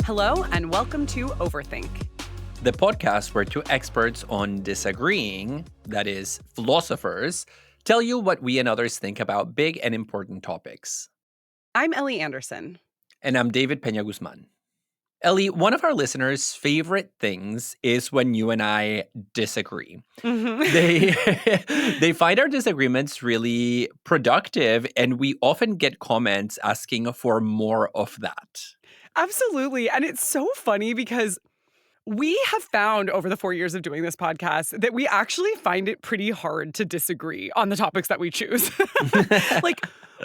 Hello, and welcome to Overthink, the podcast where two experts on disagreeing, that is, philosophers, tell you what we and others think about big and important topics. I'm Ellie Anderson. And I'm David Peña-Guzmán. Ellie, one of our listeners' favorite things is when you and I disagree. Mm-hmm. They find our disagreements really productive, and we often get comments asking for more of that. Absolutely. And it's so funny because we have found over the 4 years of doing this podcast that we actually find it pretty hard to disagree on the topics that we choose. Like,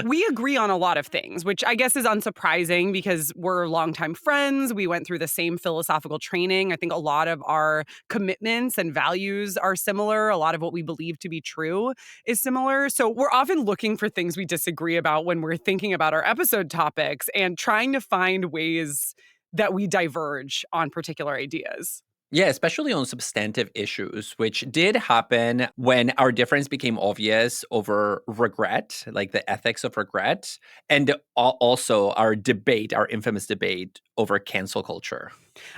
we agree on a lot of things, which I guess is unsurprising because we're longtime friends. We went through the same philosophical training. I think a lot of our commitments and values are similar. A lot of what we believe to be true is similar. So we're often looking for things we disagree about when we're thinking about our episode topics and trying to find ways that we diverge on particular ideas. Yeah, especially on substantive issues, which did happen when our difference became obvious over regret, like the ethics of regret, and also our debate, our infamous debate over cancel culture.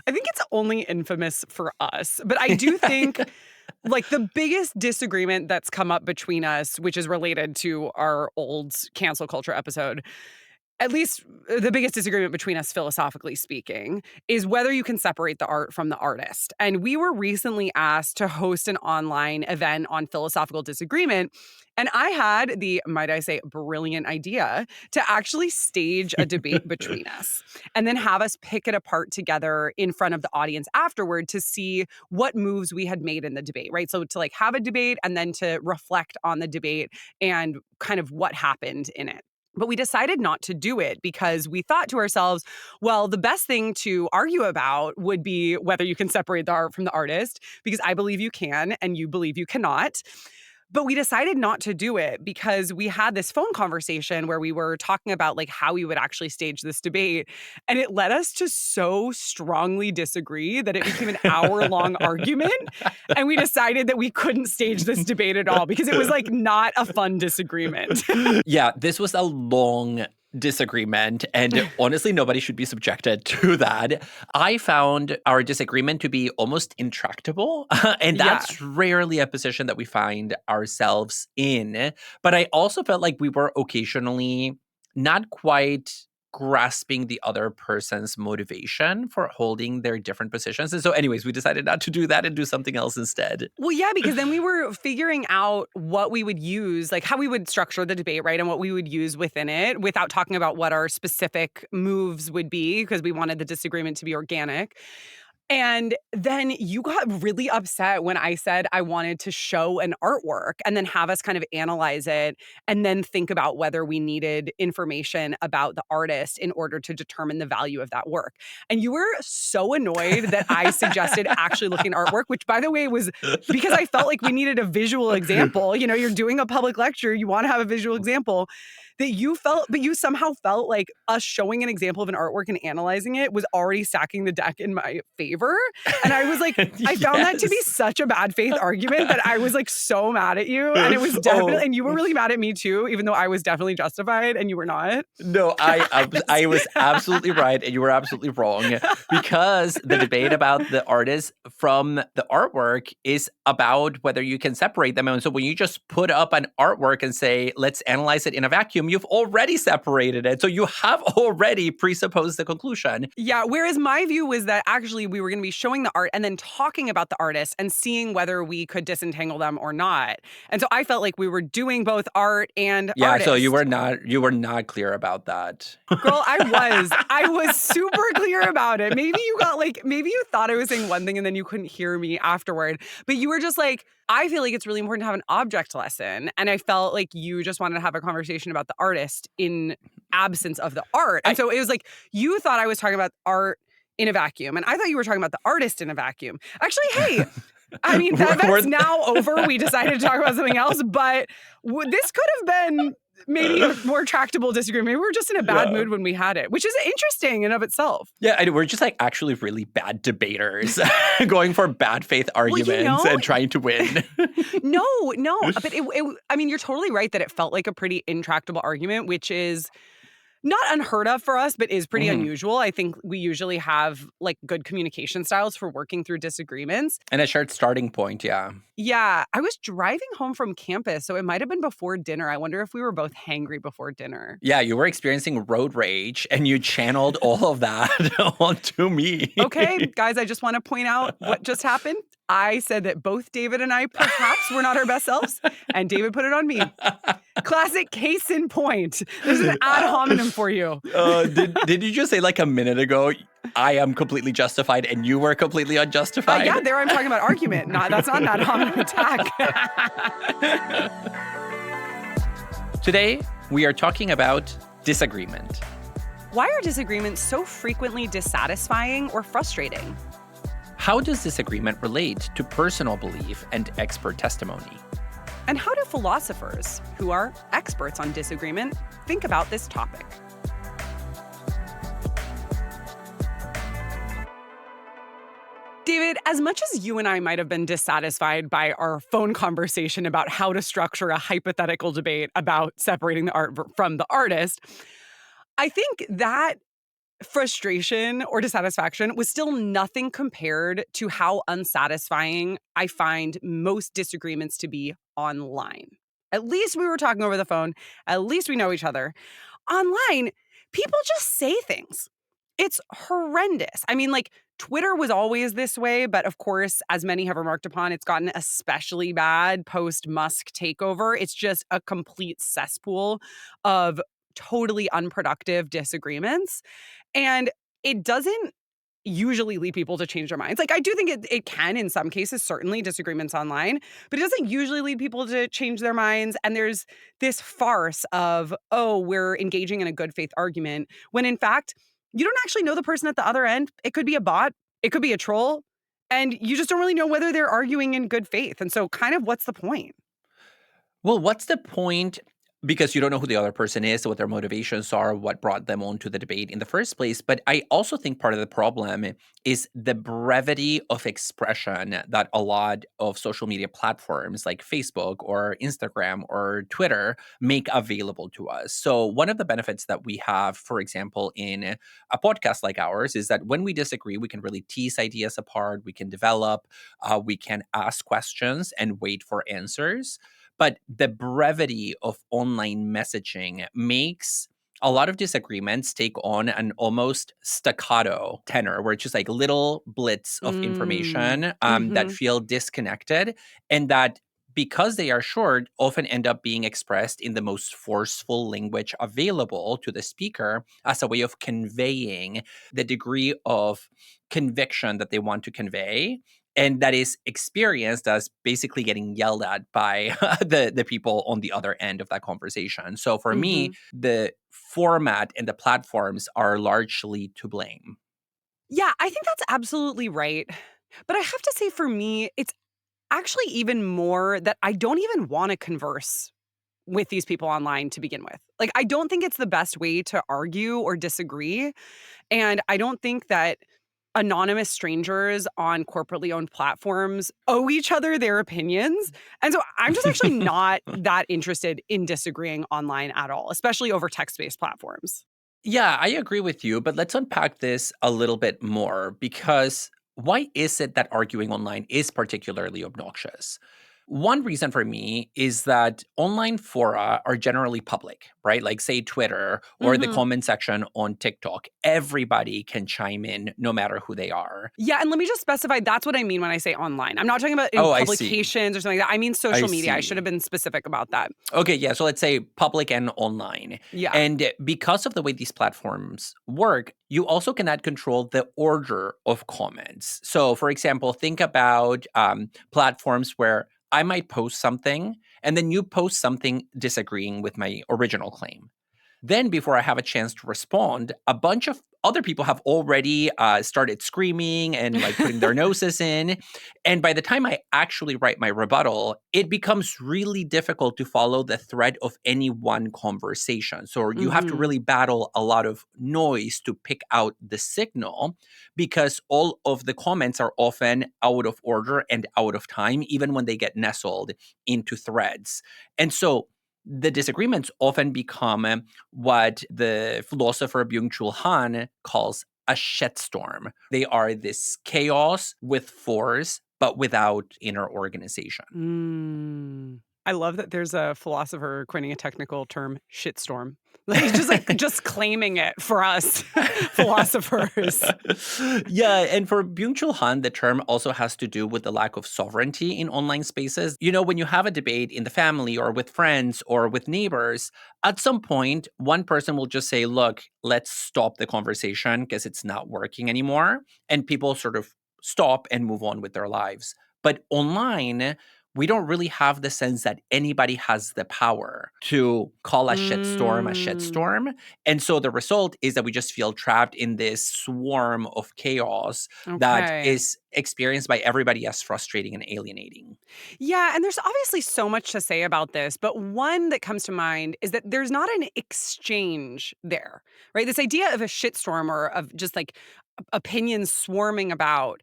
I think it's only infamous for us, but I do think like the biggest disagreement that's come up between us, which is related to our old cancel culture episode, at least the biggest disagreement between us, philosophically speaking, is whether you can separate the art from the artist. And we were recently asked to host an online event on philosophical disagreement. And I had the, might I say, brilliant idea to actually stage a debate between us and then have us pick it apart together in front of the audience afterward to see what moves we had made in the debate, right? So to like have a debate and then to reflect on the debate and kind of what happened in it. But we decided not to do it because we thought to ourselves, well, the best thing to argue about would be whether you can separate the art from the artist, because I believe you can and you believe you cannot. But we decided not to do it because we had this phone conversation where we were talking about like how we would actually stage this debate. And it led us to so strongly disagree that it became an hour-long argument. And we decided that we couldn't stage this debate at all because it was like not a fun disagreement. Yeah, this was a long disagreement, and honestly, nobody should be subjected to that. I found our disagreement to be almost intractable, and that's rarely a position that we find ourselves in. But I also felt like we were occasionally not quite grasping the other person's motivation for holding their different positions. And so anyways, we decided not to do that and do something else instead. Well, yeah, because then we were figuring out what we would use, like how we would structure the debate, right? And what we would use within it without talking about what our specific moves would be because we wanted the disagreement to be organic. And then you got really upset when I said I wanted to show an artwork and then have us kind of analyze it and then think about whether we needed information about the artist in order to determine the value of that work. And you were so annoyed that I suggested actually looking at artwork, which by the way was because I felt like we needed a visual example. You know, you're doing a public lecture, you want to have a visual example. That you felt, but you somehow felt like us showing an example of an artwork and analyzing it was already stacking the deck in my favor. And I was like, I found that to be such a bad faith argument that I was like so mad at you. And it was definitely, and you were really mad at me too, even though I was definitely justified and you were not. No, I was absolutely right and you were absolutely wrong because the debate about the artist from the artwork is about whether you can separate them. And so when you just put up an artwork and say, let's analyze it in a vacuum, you've already separated it. So you have already presupposed the conclusion. Yeah. Whereas my view was that actually we were going to be showing the art and then talking about the artist and seeing whether we could disentangle them or not. And so I felt like we were doing both art and artist. So you were not clear about that. Girl, I was super clear about it. Maybe you thought I was saying one thing and then you couldn't hear me afterward. But you were just like, I feel like it's really important to have an object lesson. And I felt like you just wanted to have a conversation about the artist in absence of the art. And so it was like, you thought I was talking about art in a vacuum. And I thought you were talking about the artist in a vacuum. Actually, hey, I mean, that's now over. We decided to talk about something else. But this could have been maybe a more tractable disagreement. Maybe we were just in a bad mood when we had it, which is interesting in of itselit. Yeah, we're just like actually really bad debaters going for bad faith arguments and trying to win. No, but I mean, you're totally right that it felt like a pretty intractable argument, which is not unheard of for us, but is pretty Mhm. unusual. I think we usually have like good communication styles for working through disagreements. And a shared starting point, yeah. Yeah, I was driving home from campus, so it might have been before dinner. I wonder if we were both hangry before dinner. Yeah, you were experiencing road rage, and you channeled all of that onto me. Okay, guys, I just want to point out what just happened. I said that both David and I perhaps were not our best selves, and David put it on me. Classic case in point. There's an ad hominem for you. Did you just say like a minute ago, I am completely justified and you were completely unjustified? Yeah, there I'm talking about argument. That's not an ad hominem attack. Today, we are talking about disagreement. Why are disagreements so frequently dissatisfying or frustrating? How does disagreement relate to personal belief and expert testimony? And how do philosophers, who are experts on disagreement, think about this topic? David, as much as you and I might have been dissatisfied by our phone conversation about how to structure a hypothetical debate about separating the art from the artist, I think that frustration or dissatisfaction was still nothing compared to how unsatisfying I find most disagreements to be online. At least we were talking over the phone. At least we know each other. Online, people just say things. It's horrendous. I mean, like, Twitter was always this way, but of course, as many have remarked upon, it's gotten especially bad post Musk takeover. It's just a complete cesspool of totally unproductive disagreements. And it doesn't usually lead people to change their minds. Like, I do think it can in some cases, certainly disagreements online, but it doesn't usually lead people to change their minds. And there's this farce of, oh, we're engaging in a good faith argument, when in fact, you don't actually know the person at the other end. It could be a bot, it could be a troll, and you just don't really know whether they're arguing in good faith. And so kind of what's the point? Well, what's the point? Because you don't know who the other person is, what their motivations are, what brought them onto the debate in the first place. But I also think part of the problem is the brevity of expression that a lot of social media platforms like Facebook or Instagram or Twitter make available to us. So, one of the benefits that we have, for example, in a podcast like ours, is that when we disagree, we can really tease ideas apart, we can develop, we can ask questions and wait for answers. But the brevity of online messaging makes a lot of disagreements take on an almost staccato tenor, where it's just like little blitz of information that Mhm. feel disconnected, and that because they are short, often end up being expressed in the most forceful language available to the speaker as a way of conveying the degree of conviction that they want to convey, and that is experienced as basically getting yelled at by the people on the other end of that conversation. So for me, Mhm. the format and the platforms are largely to blame. Yeah, I think that's absolutely right. But I have to say, for me, it's actually even more that I don't even want to converse with these people online to begin with. Like, I don't think it's the best way to argue or disagree. And I don't think that anonymous strangers on corporately owned platforms owe each other their opinions. And so I'm just actually not that interested in disagreeing online at all, especially over text based platforms. Yeah, I agree with you, but let's unpack this a little bit more, because why is it that arguing online is particularly obnoxious? One reason for me is that online fora are generally public, right? Like, say, Twitter or the Mhm. comment section on TikTok. Everybody can chime in no matter who they are. Yeah, and let me just specify, that's what I mean when I say online. I'm not talking about in Oh, I see. publications or something like that. I mean I social media. I should see. have been specific about that. Okay, yeah. So let's say public and online. Yeah. And because of the way these platforms work, you also cannot control the order of comments. So, for example, think about platforms where I might post something and then you post something disagreeing with my original claim. Then, before I have a chance to respond, a bunch of other people have already started screaming and like putting their noses in. And by the time I actually write my rebuttal, it becomes really difficult to follow the thread of any one conversation. So you have to Mhm. really battle a lot of noise to pick out the signal, because all of the comments are often out of order and out of time, even when they get nestled into threads. And so the disagreements often become what the philosopher Byung-Chul Han calls a shitstorm. They are this chaos with force, but without inner organization. I love that there's a philosopher coining a technical term, shitstorm. Like just claiming it for us philosophers. Yeah, and for Byung-Chul Han, the term also has to do with the lack of sovereignty in online spaces. You know, when you have a debate in the family or with friends or with neighbors, at some point, one person will just say, look, let's stop the conversation because it's not working anymore. And people sort of stop and move on with their lives. But online, we don't really have the sense that anybody has the power to call a Mm, shitstorm. And so the result is that we just feel trapped in this swarm of chaos that okay. is experienced by everybody as frustrating and alienating. Yeah, and there's obviously so much to say about this, but one that comes to mind is that there's not an exchange there, right? This idea of a shitstorm or of just like opinions swarming about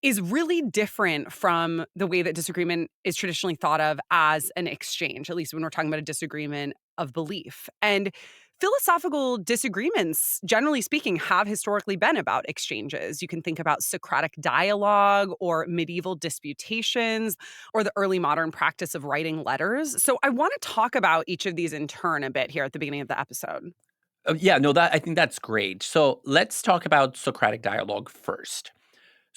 is really different from the way that disagreement is traditionally thought of as an exchange, at least when we're talking about a disagreement of belief. And philosophical disagreements, generally speaking, have historically been about exchanges. You can think about Socratic dialogue or medieval disputations or the early modern practice of writing letters. So I want to talk about each of these in turn a bit here at the beginning of the episode. Yeah, no, that I think that's great. So let's talk about Socratic dialogue first.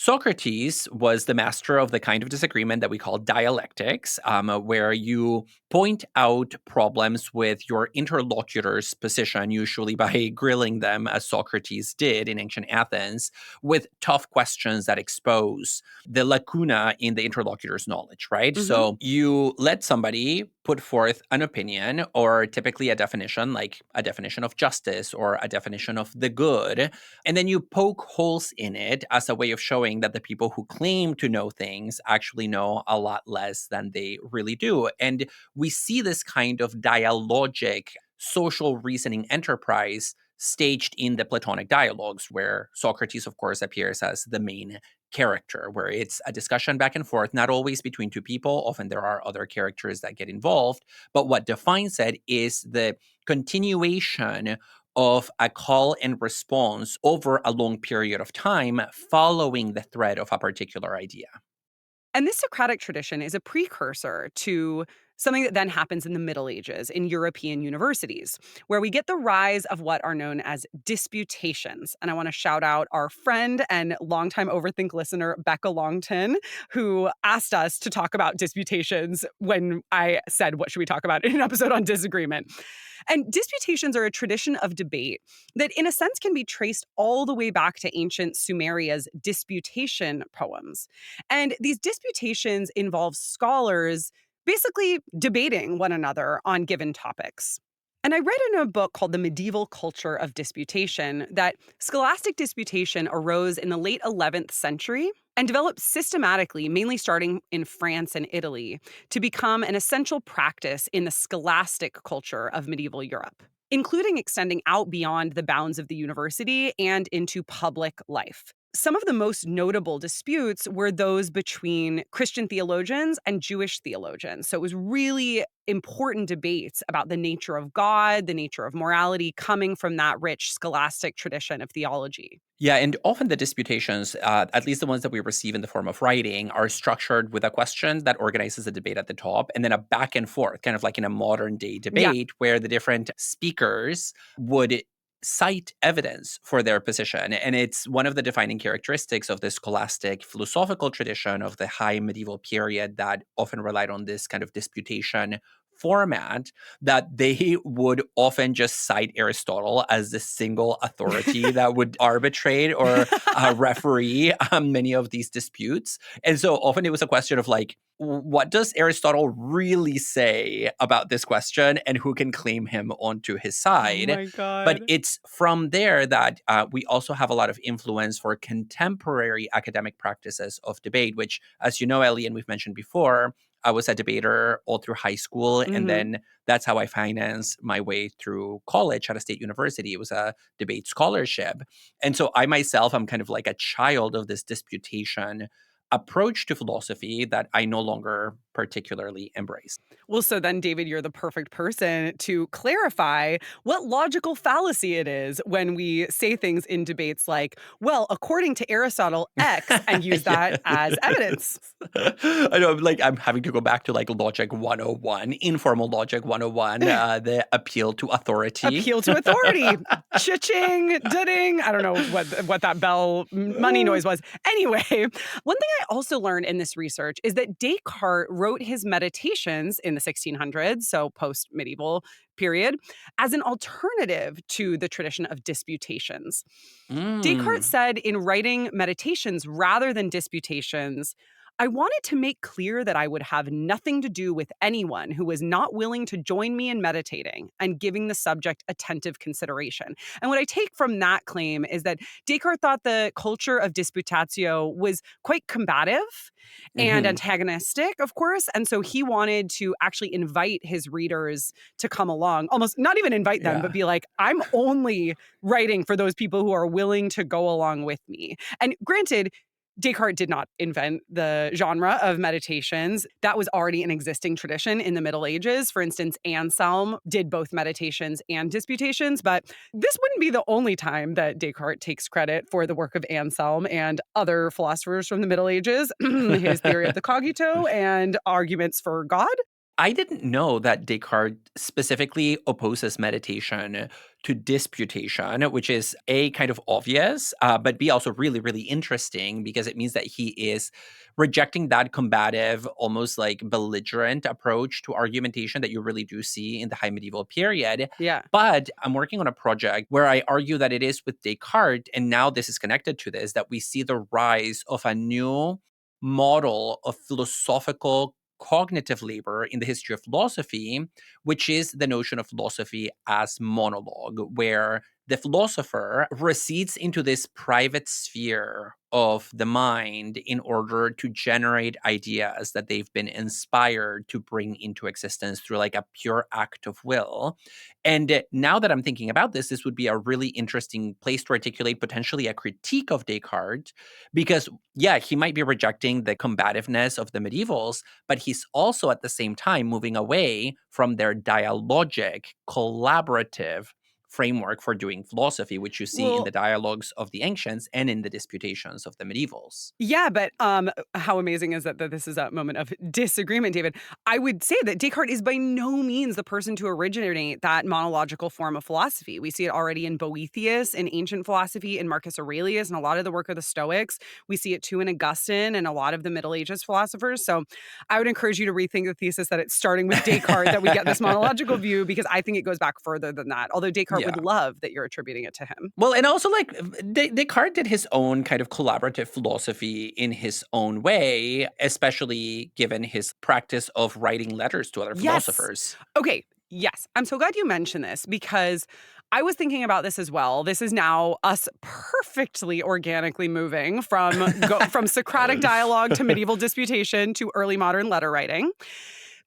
Socrates was the master of the kind of disagreement that we call dialectics, where you point out problems with your interlocutor's position, usually by grilling them, as Socrates did in ancient Athens, with tough questions that expose the lacuna in the interlocutor's knowledge, right? Hmm. So you let somebody put forth an opinion or typically a definition, like a definition of justice or a definition of the good, and then you poke holes in it as a way of showing that the people who claim to know things actually know a lot less than they really do. And we see this kind of dialogic social reasoning enterprise staged in the Platonic dialogues, where Socrates, of course, appears as the main character, where it's a discussion back and forth, not always between two people. Often there are other characters that get involved. But what defines it is the continuation of a call and response over a long period of time following the thread of a particular idea. And this Socratic tradition is a precursor to something that then happens in the Middle Ages in European universities, where we get the rise of what are known as disputations. And I want to shout out our friend and longtime Overthink listener, Becca Longton, who asked us to talk about disputations when I said, what should we talk about in an episode on disagreement? And disputations are a tradition of debate that, in a sense, can be traced all the way back to ancient Sumeria's disputation poems. And these disputations involve scholars basically debating one another on given topics. And I read in a book called The Medieval Culture of Disputation that scholastic disputation arose in the late 11th century and developed systematically, mainly starting in France and Italy, to become an essential practice in the scholastic culture of medieval Europe, including extending out beyond the bounds of the university and into public life. Some of the most notable disputes were those between Christian theologians and Jewish theologians. So it was really important debates about the nature of God, the nature of morality, coming from that rich scholastic tradition of theology. Yeah, and often the disputations, at least the ones that we receive in the form of writing, are structured with a question that organizes a debate at the top, and then a back and forth, kind of like in a modern day Yeah. debate, where the different speakers would cite evidence for their position. And it's one of the defining characteristics of the scholastic philosophical tradition of the high medieval period that often relied on this kind of disputation format, that they would often just cite Aristotle as the single authority that would arbitrate or referee many of these disputes. And so often it was a question of like, what does Aristotle really say about this question and who can claim him onto his Oh side? my But God. it's from there that we also have a lot of influence for contemporary academic practices of debate, which, as you know, Ellie, and we've mentioned before, I was a debater all through high school. And Hmm. then that's how I financed my way through college at a state university. It was a debate scholarship. And so I myself am kind of like a child of this disputation approach to philosophy that I no longer particularly embrace. Well, so then, David, you're the perfect person to clarify what logical fallacy it is when we say things in debates like, well, according to Aristotle, X, and use that Yes. as evidence. I know, like, I'm having to go back to, like, Logic 101, informal Logic 101, the appeal to authority. Appeal to authority. Cha-ching, da-ding. I don't know what that bell money noise was. Anyway, one thing I also learned in this research is that Descartes wrote his meditations in the 1600s, so post-medieval period, as an alternative to the tradition of disputations. Descartes Mm. said in writing meditations rather than disputations, I wanted to make clear that I would have nothing to do with anyone who was not willing to join me in meditating and giving the subject attentive consideration. And what I take from that claim is that Descartes thought the culture of disputatio was quite combative and Mhm. antagonistic, of course. And so he wanted to actually invite his readers to come along, almost not even invite them, but Yeah. be like, I'm only writing for those people who are willing to go along with me. And granted, Descartes did not invent the genre of meditations. That was already an existing tradition in the Middle Ages. For instance, Anselm did both meditations and disputations, but this wouldn't be the only time that Descartes takes credit for the work of Anselm and other philosophers from the Middle Ages, his theory of the cogito and arguments for God. I didn't know that Descartes specifically opposes meditation to disputation, which is A, kind of obvious, but B, also really, really interesting because it means that he is rejecting that combative, almost like belligerent approach to argumentation that you really do see in the high medieval period. Yeah. But I'm working on a project where I argue that it is with Descartes, and now this is connected to this, that we see the rise of a new model of philosophical cognitive labor in the history of philosophy, which is the notion of philosophy as monologue, where the philosopher recedes into this private sphere of the mind in order to generate ideas that they've been inspired to bring into existence through like a pure act of will. And now that I'm thinking about this, this would be a really interesting place to articulate potentially a critique of Descartes, because, yeah, he might be rejecting the combativeness of the medievals, but he's also at the same time moving away from their dialogic, collaborative framework for doing philosophy, which you see in the Well, dialogues of the ancients and in the disputations of the medievals. yeah, but how amazing is that this is a moment of disagreement, David? I would say that Descartes is by no means the person to originate that monological form of philosophy. We see it already in Boethius, in ancient philosophy, in Marcus Aurelius, and a lot of the work of the Stoics. We see it too in Augustine and a lot of the Middle Ages philosophers. So I would encourage you to rethink the thesis that it's starting with Descartes that we get this monological view, because I think it goes back further than that. Although Descartes would Yeah. love that you're attributing it to him. Well, and also like Descartes did his own kind of collaborative philosophy in his own way, especially given his practice of writing letters to other Yes. philosophers. Okay. Yes. I'm so glad you mentioned this because I was thinking about this as well. This is now us perfectly organically moving from Socratic dialogue to medieval disputation to early modern letter writing.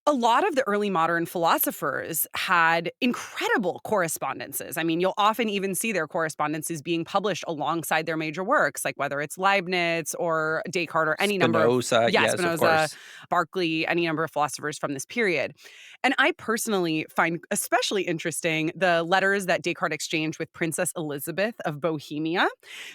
A lot of the early modern philosophers had incredible correspondences. I mean, you'll often even see their correspondences being published alongside their major works, like whether it's Leibniz or Descartes or any number of, Spinoza, yeah, yes, of Spinoza, course. Berkeley, any number of philosophers from this period. And I personally find especially interesting the letters that Descartes exchanged with Princess Elizabeth of Bohemia,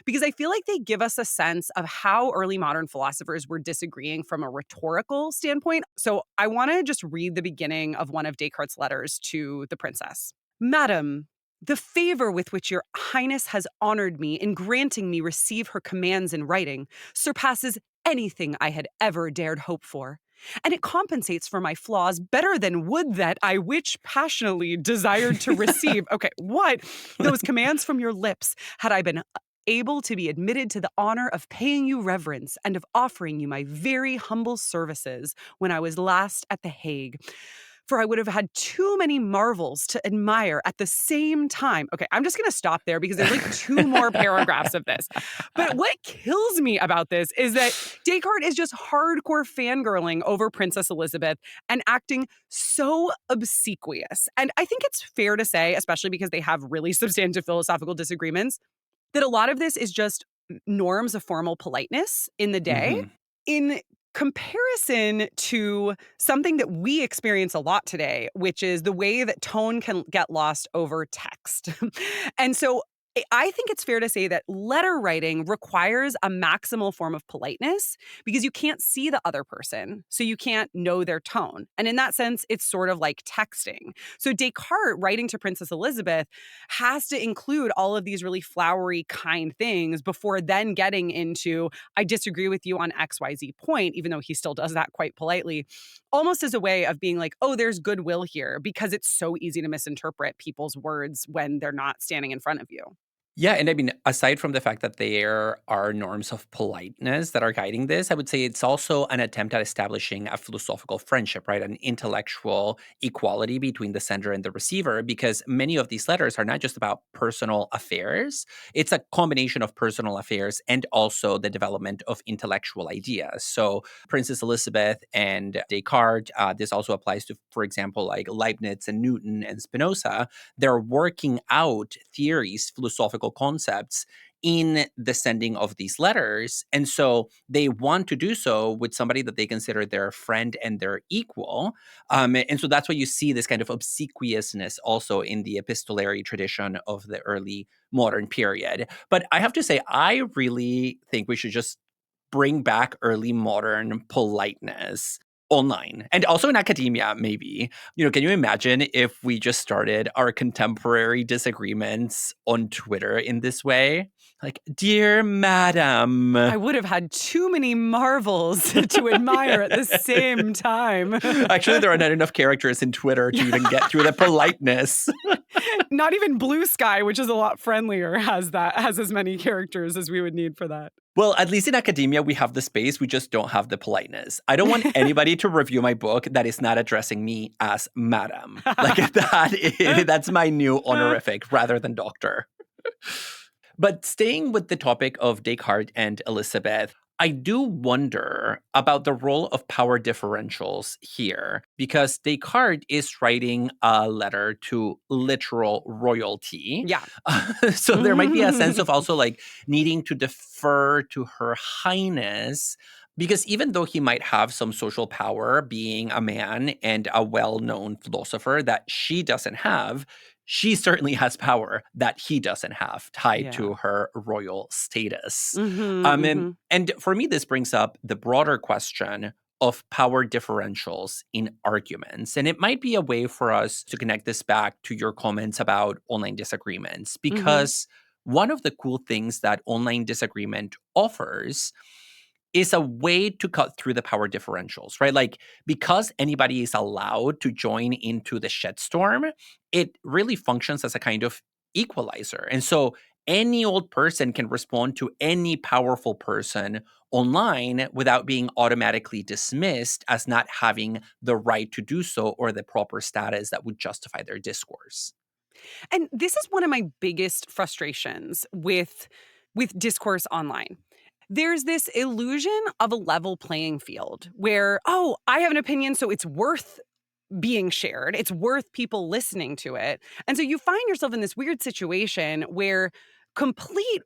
because I feel like they give us a sense of how early modern philosophers were disagreeing from a rhetorical standpoint. So I want to just read the beginning of one of Descartes' letters to the princess. Madam, the favor with which your highness has honored me in granting me receive her commands in writing surpasses anything I had ever dared hope for. And it compensates for my flaws better than would that I which passionately desired to receive. Okay, what? Those commands from your lips, had I been able to be admitted to the honor of paying you reverence and of offering you my very humble services when I was last at The Hague. For I would have had too many marvels to admire at the same time. Okay, I'm just going to stop there because there's like two more paragraphs of this. But what kills me about this is that Descartes is just hardcore fangirling over Princess Elizabeth and acting so obsequious. And I think it's fair to say, especially because they have really substantive philosophical disagreements, that a lot of this is just norms of formal politeness in the day. Mhm. In comparison to something that we experience a lot today, which is the way that tone can get lost over text. And so I think it's fair to say that letter writing requires a maximal form of politeness because you can't see the other person, so you can't know their tone. And in that sense, it's sort of like texting. So Descartes writing to Princess Elizabeth has to include all of these really flowery, kind things before then getting into, I disagree with you on XYZ point, even though he still does that quite politely, almost as a way of being like, oh, there's goodwill here, because it's so easy to misinterpret people's words when they're not standing in front of you. Yeah, and I mean, aside from the fact that there are norms of politeness that are guiding this, I would say it's also an attempt at establishing a philosophical friendship, right? An intellectual equality between the sender and the receiver, because many of these letters are not just about personal affairs. It's a combination of personal affairs and also the development of intellectual ideas. So Princess Elizabeth and Descartes, this also applies to, for example, like Leibniz and Newton and Spinoza. They're working out theories, philosophical concepts in the sending of these letters. And so they want to do so with somebody that they consider their friend and their equal. And so that's why you see this kind of obsequiousness also in the epistolary tradition of the early modern period. But I have to say, I really think we should just bring back early modern politeness online and also in academia, maybe. Can you imagine if we just started our contemporary disagreements on Twitter in this way? Like, dear madam. I would have had too many marvels to admire at the same time. Actually, there are not enough characters in Twitter to even get through the politeness. Not even Blue Sky, which is a lot friendlier, has as many characters as we would need for that. Well, at least in academia, we have the space. We just don't have the politeness. I don't want anybody to review my book that is not addressing me as madam. Like that's my new honorific rather than doctor. But staying with the topic of Descartes and Elizabeth, I do wonder about the role of power differentials here, because Descartes is writing a letter to literal royalty. Yeah. So there might be a sense of also like needing to defer to Her Highness, because even though he might have some social power being a man and a well-known philosopher that she doesn't have, she certainly has power that he doesn't have tied to her royal status. And for me, this brings up the broader question of power differentials in arguments. And it might be a way for us to connect this back to your comments about online disagreements, because one of the cool things that online disagreement offers is a way to cut through the power differentials, right? Like, because anybody is allowed to join into the shitstorm, it really functions as a kind of equalizer. And so any old person can respond to any powerful person online without being automatically dismissed as not having the right to do so or the proper status that would justify their discourse. And this is one of my biggest frustrations with discourse online. There's this illusion of a level playing field where, oh, I have an opinion, so it's worth being shared. It's worth people listening to it. And so you find yourself in this weird situation where complete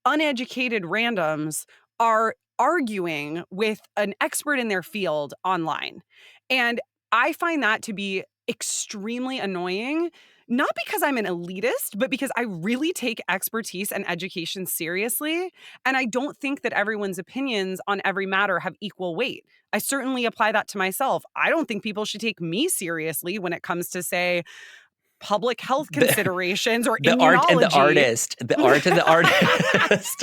uneducated randoms are arguing with an expert in their field online. And I find that to be extremely annoying, not because I'm an elitist, but because I really take expertise and education seriously. And I don't think that everyone's opinions on every matter have equal weight. I certainly apply that to myself. I don't think people should take me seriously when it comes to, say, public health considerations or the immunology. Art and the artist.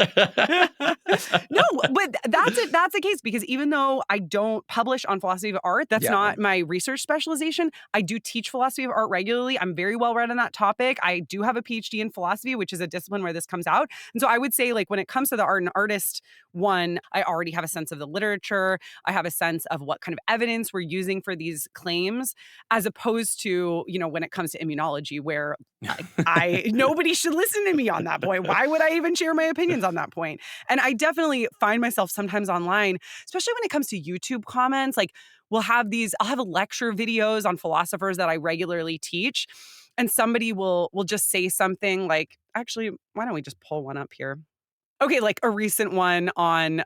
No, but that's the case, because even though I don't publish on philosophy of art, that's not my research specialization. I do teach philosophy of art regularly. I'm very well read on that topic. I do have a PhD in philosophy, which is a discipline where this comes out. And so I would say, like, when it comes to the art and artist one, I already have a sense of the literature. I have a sense of what kind of evidence we're using for these claims, as opposed to, when it comes to immunology, where nobody should listen to me on that point. Why would I even share my opinions on that point? And I definitely find myself sometimes online, especially when it comes to YouTube comments, like I'll have lecture videos on philosophers that I regularly teach, and somebody will just say something like, actually, why don't we just pull one up here? Okay, like a recent one on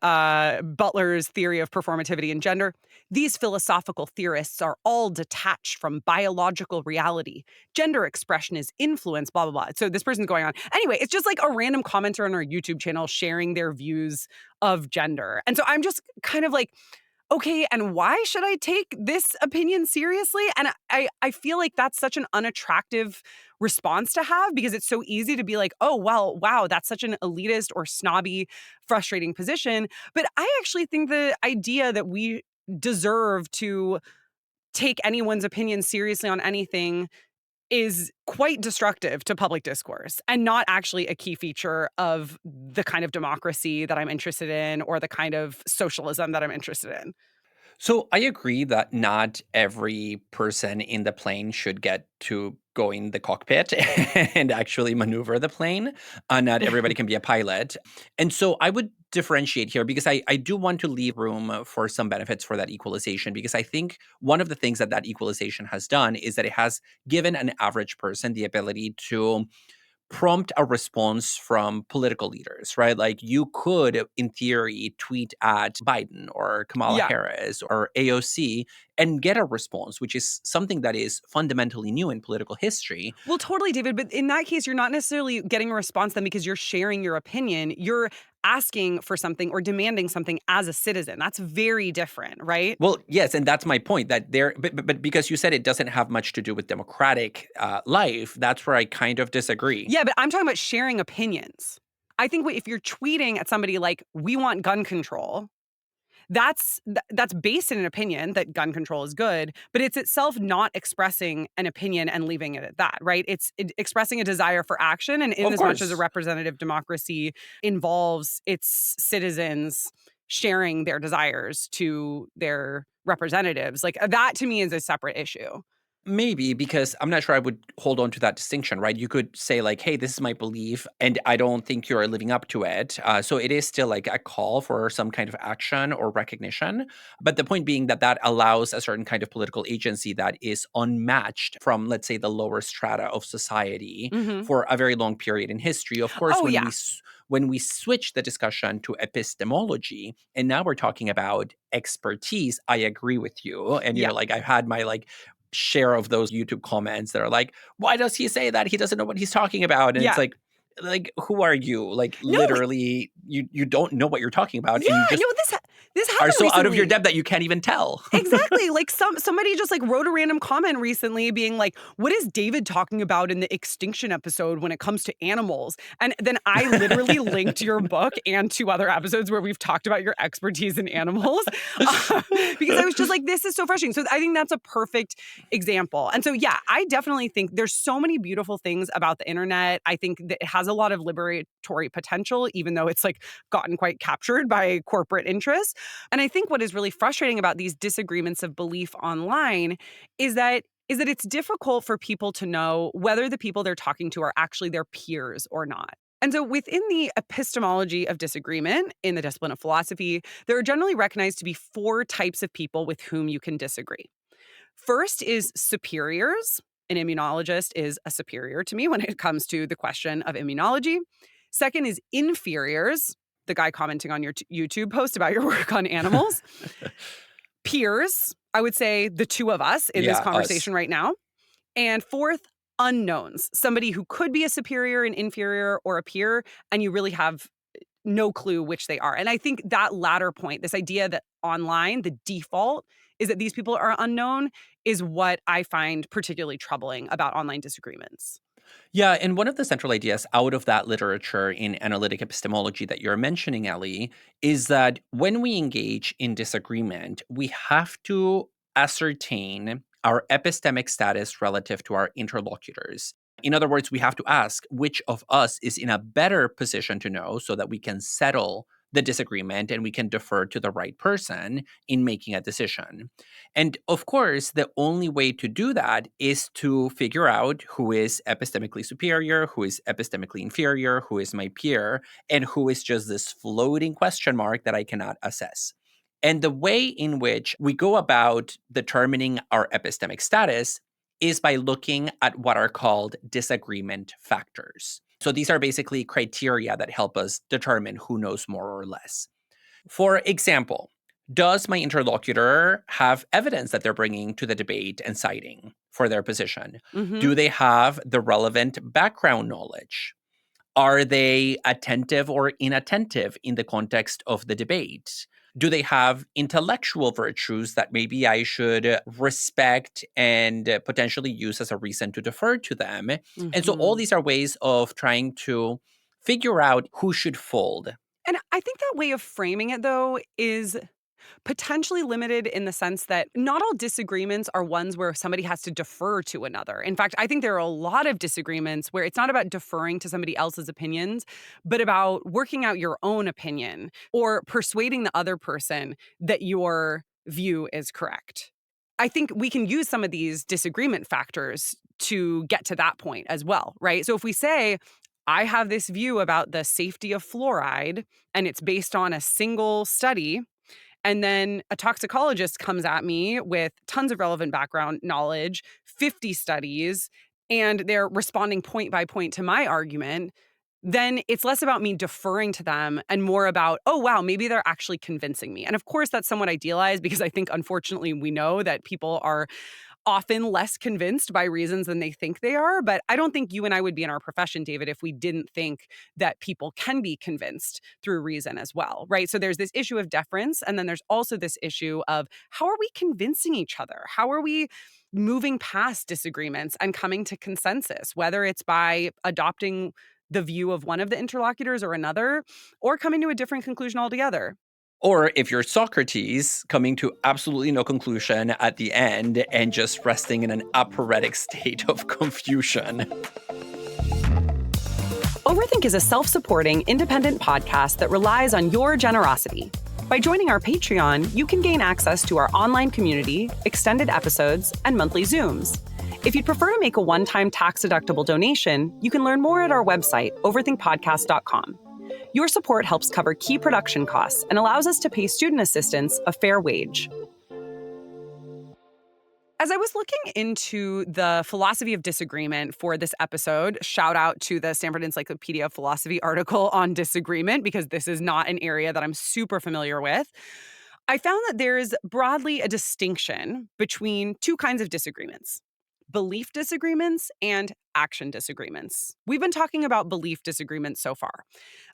Butler's theory of performativity and gender. These philosophical theorists are all detached from biological reality. Gender expression is influenced, blah, blah, blah. So this person's going on. Anyway, it's just like a random commenter on our YouTube channel sharing their views of gender. And so I'm just kind of like, okay, and why should I take this opinion seriously? And I feel like that's such an unattractive response to have because it's so easy to be like, oh, well, wow, that's such an elitist or snobby, frustrating position. But I actually think the idea that we deserve to take anyone's opinion seriously on anything is quite destructive to public discourse and not actually a key feature of the kind of democracy that I'm interested in or the kind of socialism that I'm interested in. So I agree that not every person in the plane should get to go in the cockpit and actually maneuver the plane. Not everybody can be a pilot. And so I would differentiate here because I do want to leave room for some benefits for that equalization because I think one of the things that that equalization has done is that it has given an average person the ability to prompt a response from political leaders, right? Like you could, in theory, tweet at Biden or Kamala Yeah. Harris or AOC and get a response, which is something that is fundamentally new in political history. Well, totally, David. But in that case, you're not necessarily getting a response then because you're sharing your opinion. You're asking for something or demanding something as a citizen. That's very different, right? Well, yes, and that's my point that there, but because you said it doesn't have much to do with democratic life, that's where I kind of disagree. Yeah, but I'm talking about sharing opinions. I think if you're tweeting at somebody like, we want gun control, that's based in an opinion that gun control is good, but it's itself not expressing an opinion and leaving it at that, right? It's expressing a desire for action, and in Of as much as a course. representative democracy involves its citizens sharing their desires to their representatives, like that to me is a separate issue. Maybe because I'm not sure I would hold on to that distinction, right? You could say like, "Hey, this is my belief, and I don't think you're living up to it." So it is still like a call for some kind of action or recognition. But the point being that that allows a certain kind of political agency that is unmatched from, let's say, the lower strata of society Mhm. for a very long period in history. Of course, Oh, yeah. when we switch the discussion to epistemology, and now we're talking about expertise, I agree with you. And Yeah. like I've had my like share of those YouTube comments that are like, "Why does he say that? He doesn't know what he's talking about." And it's Yeah. like who are you? Like No, literally, you don't know what you're talking about, yeah, and you no, just this are happened so out of your recently. depth that you can't even tell. Exactly, like, somebody just, like, wrote a random comment recently being like, "What is David talking about in the extinction episode when it comes to animals?" And then I literally linked your book and 2 other episodes where we've talked about your expertise in animals, because I was just like, "This is so frustrating." So I think that's a perfect example. And so, yeah, I definitely think there's so many beautiful things about the internet. I think that it has a lot of liberatory potential, even though it's, like, gotten quite captured by corporate interests. And I think what is really frustrating about these disagreements of belief online is that it's difficult for people to know whether the people they're talking to are actually their peers or not. And so within the epistemology of disagreement in the discipline of philosophy, there are generally recognized to be 4 types of people with whom you can disagree. First is superiors. An immunologist is a superior to me when it comes to the question of immunology. Second is inferiors, the guy commenting on your YouTube post about your work on animals. Peers, I would say the 2 of us in this Yeah, us. conversation right now. And fourth, unknowns, somebody who could be a superior, an inferior, or a peer, and you really have no clue which they are. And I think that latter point, this idea that online, the default is that these people are unknown, is what I find particularly troubling about online disagreements. Yeah, and one of the central ideas out of that literature in analytic epistemology that you're mentioning, Ellie, is that when we engage in disagreement, we have to ascertain our epistemic status relative to our interlocutors. In other words, we have to ask which of us is in a better position to know so that we can settle the disagreement and we can defer to the right person in making a decision. And of course, the only way to do that is to figure out who is epistemically superior, who is epistemically inferior, who is my peer, and who is just this floating question mark that I cannot assess. And the way in which we go about determining our epistemic status is by looking at what are called disagreement factors. So these are basically criteria that help us determine who knows more or less. For example, does my interlocutor have evidence that they're bringing to the debate and citing for their position? Mm-hmm. Do they have the relevant background knowledge? Are they attentive or inattentive in the context of the debate? Do they have intellectual virtues that maybe I should respect and potentially use as a reason to defer to them? And so all Mm-hmm. these are ways of trying to figure out who should fold. And I think that way of framing it, though, is potentially limited in the sense that not all disagreements are ones where somebody has to defer to another. In fact, I think there are a lot of disagreements where it's not about deferring to somebody else's opinions, but about working out your own opinion or persuading the other person that your view is correct. I think we can use some of these disagreement factors to get to that point as well, right? So if we say, I have this view about the safety of fluoride, and it's based on a single study, and then a toxicologist comes at me with tons of relevant background knowledge, 50 studies, and they're responding point by point to my argument, then it's less about me deferring to them and more about, oh, wow, maybe they're actually convincing me. And of course, that's somewhat idealized because I think, unfortunately, we know that people are often less convinced by reasons than they think they are. But I don't think you and I would be in our profession, David, if we didn't think that people can be convinced through reason as well, right? So there's this issue of deference. And then there's also this issue of how are we convincing each other? How are we moving past disagreements and coming to consensus, whether it's by adopting the view of one of the interlocutors or another, or coming to a different conclusion altogether? Or if you're Socrates, coming to absolutely no conclusion at the end and just resting in an aporetic state of confusion. Overthink is a self-supporting, independent podcast that relies on your generosity. By joining our Patreon, you can gain access to our online community, extended episodes, and monthly Zooms. If you'd prefer to make a one-time tax-deductible donation, you can learn more at our website, overthinkpodcast.com. Your support helps cover key production costs and allows us to pay student assistants a fair wage. As I was looking into the philosophy of disagreement for this episode, shout out to the Stanford Encyclopedia of Philosophy article on disagreement, because this is not an area that I'm super familiar with. I found that there is broadly a distinction between two kinds of disagreements: belief disagreements and action disagreements. We've been talking about belief disagreements so far.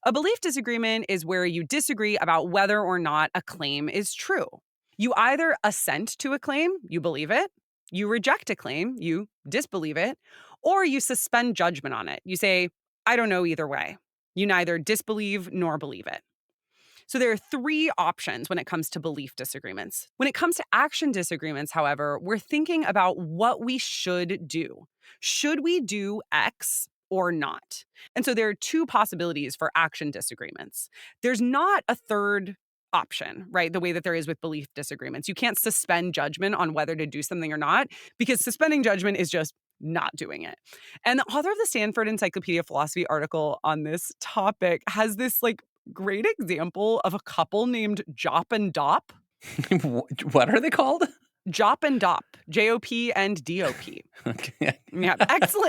A belief disagreement is where you disagree about whether or not a claim is true. You either assent to a claim, you believe it, you reject a claim, you disbelieve it, or you suspend judgment on it. You say, I don't know either way. You neither disbelieve nor believe it. So there are three options when it comes to belief disagreements. When it comes to action disagreements, however, we're thinking about what we should do. Should we do X or not? And so there are two possibilities for action disagreements. There's not a third option, right? The way that there is with belief disagreements. You can't suspend judgment on whether to do something or not, because suspending judgment is just not doing it. And the author of the Stanford Encyclopedia of Philosophy article on this topic has this great example of a couple named Jop and Dop. What are they called? Jop and Dop, J-O-P and D-O-P. Okay. Yeah,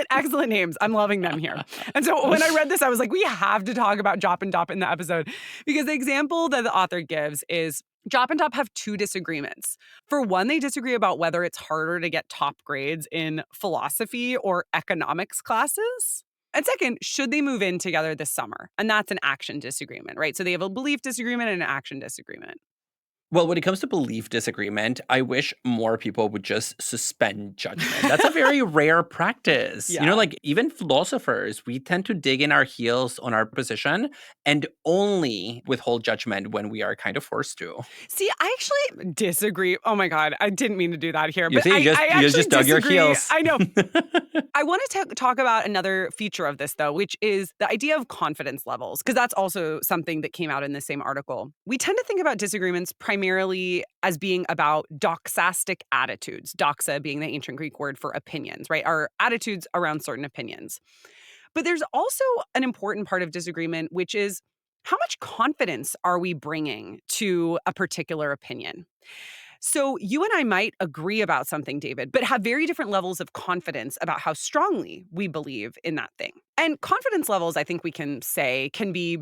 excellent names. I'm loving them here. And so when I read this, I was like, we have to talk about Jop and Dop in the episode, because the example that the author gives is Jop and Dop have two disagreements. For one, they disagree about whether it's harder to get top grades in philosophy or economics classes. And second, should they move in together this summer? And that's an action disagreement, right? So they have a belief disagreement and an action disagreement. Well, when it comes to belief disagreement, I wish more people would just suspend judgment. That's a very rare practice. Yeah. Even philosophers, we tend to dig in our heels on our position and only withhold judgment when we are kind of forced to. See, I actually disagree. Oh my God, I didn't mean to do that here. You But see, you I just dug your heels. I know. I want to talk about another feature of this, though, which is the idea of confidence levels, because that's also something that came out in the same article. We tend to think about disagreements primarily as being about doxastic attitudes, doxa being the ancient Greek word for opinions, right? Our attitudes around certain opinions. But there's also an important part of disagreement, which is how much confidence are we bringing to a particular opinion? So you and I might agree about something, David, but have very different levels of confidence about how strongly we believe in that thing. And confidence levels, I think we can say, can be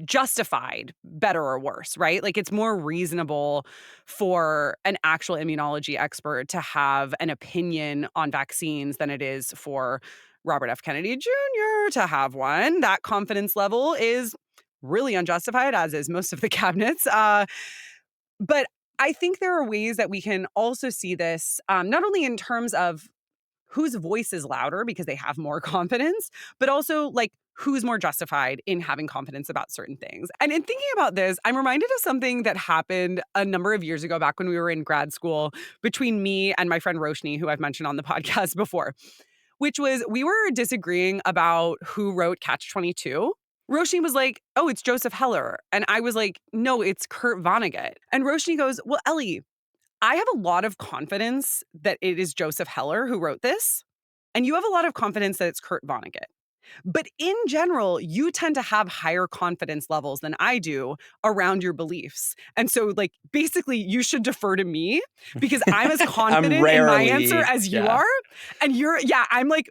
justified better or worse, right? Like it's more reasonable for an actual immunology expert to have an opinion on vaccines than it is for Robert F. Kennedy Jr. to have one. That confidence level is really unjustified, as is most of the cabinets. But I think there are ways that we can also see this, not only in terms of whose voice is louder because they have more confidence, but also like who's more justified in having confidence about certain things. And in thinking about this, I'm reminded of something that happened a number of years ago back when we were in grad school between me and my friend Roshni, who I've mentioned on the podcast before, which was we were disagreeing about who wrote Catch 22. Roshni was like, oh, it's Joseph Heller. And I was like, no, it's Kurt Vonnegut. And Roshni goes, well, Ellie, I have a lot of confidence that it is Joseph Heller who wrote this. And you have a lot of confidence that it's Kurt Vonnegut. But in general, you tend to have higher confidence levels than I do around your beliefs. And so, like, basically, you should defer to me because I'm as confident in my answer as you are. And you're, I'm like,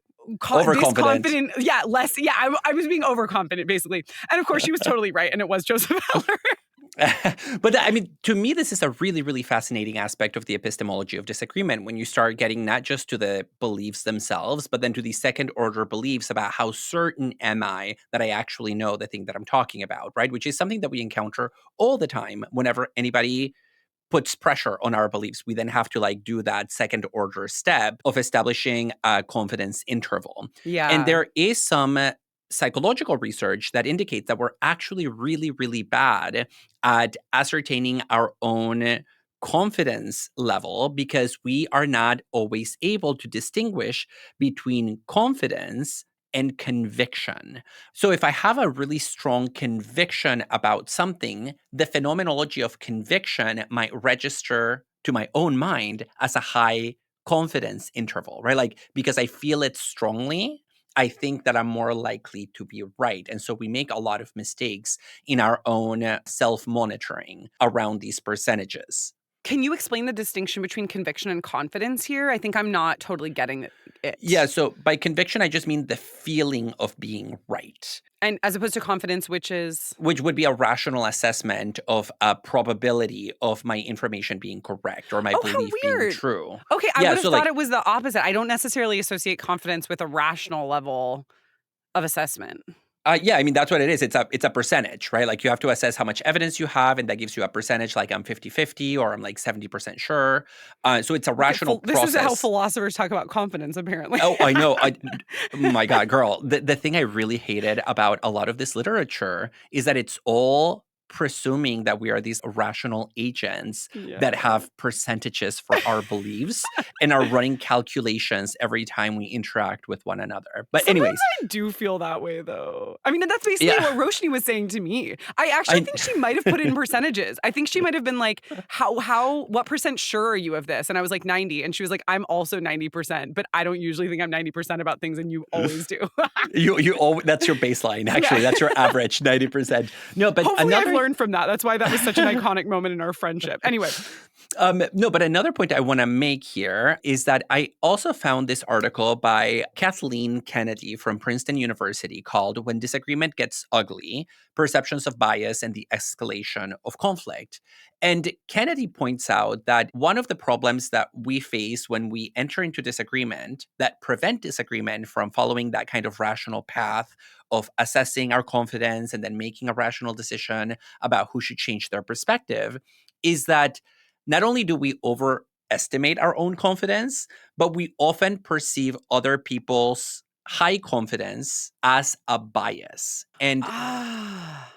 overconfident. Confident, less. Yeah, I was being overconfident, basically. And of course, she was totally right. And it was Joseph Heller. But I mean, to me, this is a really, really fascinating aspect of the epistemology of disagreement when you start getting not just to the beliefs themselves, but then to the second order beliefs about how certain am I that I actually know the thing that I'm talking about, right? Which is something that we encounter all the time whenever anybody puts pressure on our beliefs. We then have to like do that second order step of establishing a confidence interval. Yeah. And there is some psychological research that indicates that we're actually really, really bad at ascertaining our own confidence level because we are not always able to distinguish between confidence and conviction. So if I have a really strong conviction about something, the phenomenology of conviction might register to my own mind as a high confidence interval, right? Like because I feel it strongly, I think that I'm more likely to be right. And so we make a lot of mistakes in our own self-monitoring around these percentages. Can you explain the distinction between conviction and confidence here? I think I'm not totally getting it. Yeah, so by conviction, I just mean the feeling of being right. And as opposed to confidence, which would be a rational assessment of a probability of my information being correct or my belief being true. Okay, I would have thought it was the opposite. I don't necessarily associate confidence with a rational level of assessment. Yeah, I mean, that's what it is. It's a percentage, right? Like you have to assess how much evidence you have, and that gives you a percentage, like I'm 50-50 or I'm like 70% sure. So it's a rational process. This is how philosophers talk about confidence, apparently. Oh, I know. Oh my God, girl. The thing I really hated about a lot of this literature is that it's all presuming that we are these rational agents that have percentages for our beliefs and are running calculations every time we interact with one another. But anyways. I do feel that way, though. I mean, that's basically what Roshni was saying to me. I actually think she might have put it in percentages. I think she might have been like, what percent sure are you of this? And I was like 90. And she was like, I'm also 90%, but I don't usually think I'm 90% about things, and you always do. That's your baseline, actually. That's your average, 90%. No, but hopefully I've learned from that. That's why that was such an iconic moment in our friendship. Anyway. No, but another point I want to make here is that I also found this article by Kathleen Kennedy from Princeton University called When Disagreement Gets Ugly, Perceptions of Bias and the Escalation of Conflict. And Kennedy points out that one of the problems that we face when we enter into disagreement that prevent disagreement from following that kind of rational path of assessing our confidence and then making a rational decision about who should change their perspective is that not only do we overestimate our own confidence, but we often perceive other people's high confidence as a bias. And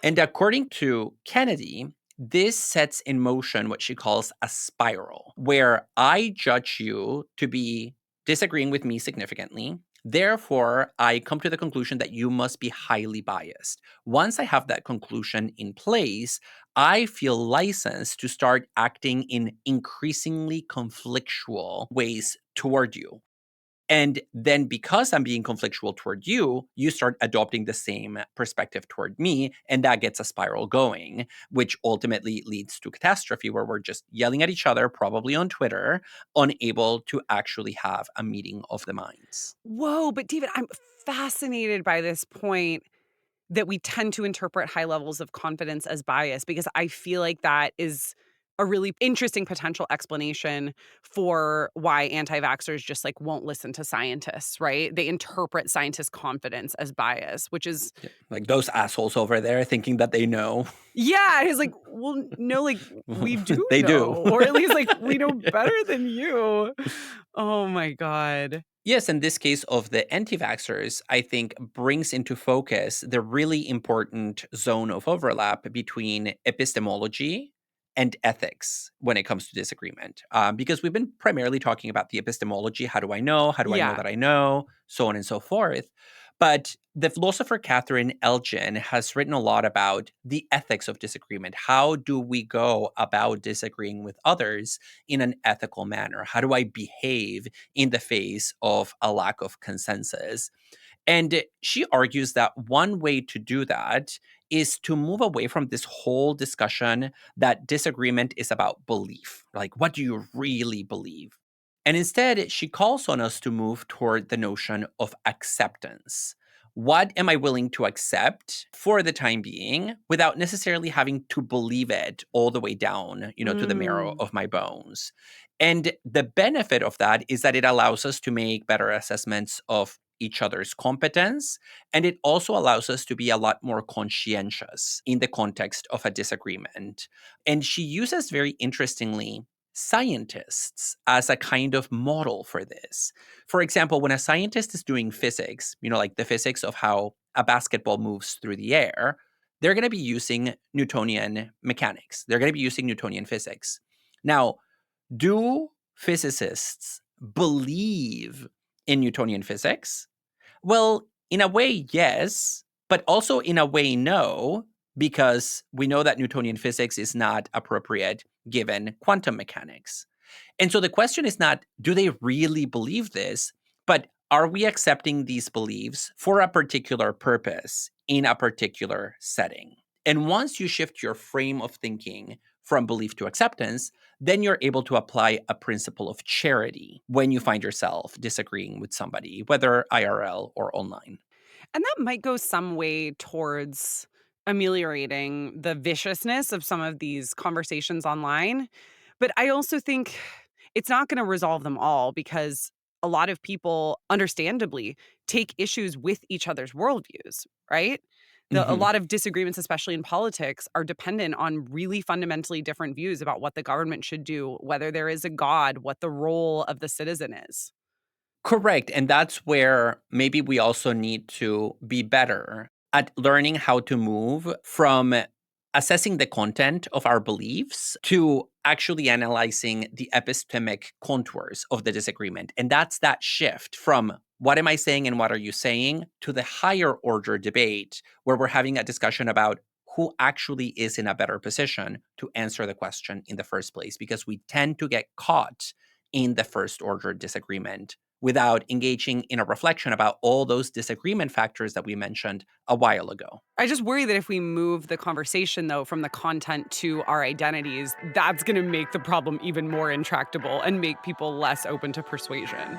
according to Kennedy, this sets in motion what she calls a spiral, where I judge you to be disagreeing with me significantly. Therefore, I come to the conclusion that you must be highly biased. Once I have that conclusion in place, I feel licensed to start acting in increasingly conflictual ways toward you. And then because I'm being conflictual toward you, you start adopting the same perspective toward me, and that gets a spiral going, which ultimately leads to catastrophe where we're just yelling at each other, probably on Twitter, unable to actually have a meeting of the minds. Whoa, but David, I'm fascinated by this point that we tend to interpret high levels of confidence as bias, because I feel like that is a really interesting potential explanation for why anti-vaxxers just like won't listen to scientists, right? They interpret scientists' confidence as bias, which is Yeah, like those assholes over there thinking that they know. yeah, it's like, well, no, like we do They do. know, or at least like we know better than you. Oh my God. Yes, in this case of the anti-vaxxers, I think brings into focus the really important zone of overlap between epistemology and ethics when it comes to disagreement. Because we've been primarily talking about the epistemology. How do I know? How do I know Yeah. that I know? So on and so forth. But the philosopher Catherine Elgin has written a lot about the ethics of disagreement. How do we go about disagreeing with others in an ethical manner? How do I behave in the face of a lack of consensus? And she argues that one way to do that is to move away from this whole discussion that disagreement is about belief. Like, what do you really believe? And instead, she calls on us to move toward the notion of acceptance. What am I willing to accept for the time being without necessarily having to believe it all the way down, to the marrow Mm. of my bones? And the benefit of that is that it allows us to make better assessments of each other's competence. And it also allows us to be a lot more conscientious in the context of a disagreement. And she uses very interestingly scientists as a kind of model for this. For example, when a scientist is doing physics, like the physics of how a basketball moves through the air, they're going to be using Newtonian mechanics. They're going to be using Newtonian physics. Now, do physicists believe in Newtonian physics? Well, in a way, yes, but also in a way, no, because we know that Newtonian physics is not appropriate given quantum mechanics. And so the question is not, do they really believe this, but are we accepting these beliefs for a particular purpose in a particular setting? And once you shift your frame of thinking from belief to acceptance, then you're able to apply a principle of charity when you find yourself disagreeing with somebody, whether IRL or online. And that might go some way towards ameliorating the viciousness of some of these conversations online. But I also think it's not going to resolve them all, because a lot of people, understandably, take issues with each other's worldviews, right? A Mhm. lot of disagreements, especially in politics, are dependent on really fundamentally different views about what the government should do, whether there is a God, what the role of the citizen is. Correct. And that's where maybe we also need to be better at learning how to move from assessing the content of our beliefs to actually analyzing the epistemic contours of the disagreement. And that's that shift from what am I saying and what are you saying to the higher order debate where we're having a discussion about who actually is in a better position to answer the question in the first place, because we tend to get caught in the first order disagreement without engaging in a reflection about all those disagreement factors that we mentioned a while ago. I just worry that if we move the conversation, though, from the content to our identities, that's going to make the problem even more intractable and make people less open to persuasion.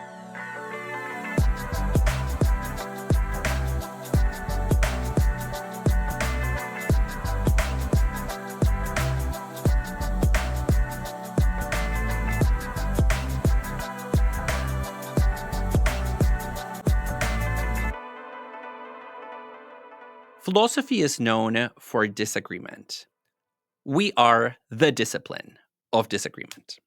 Philosophy is known for disagreement. We are the discipline of disagreement.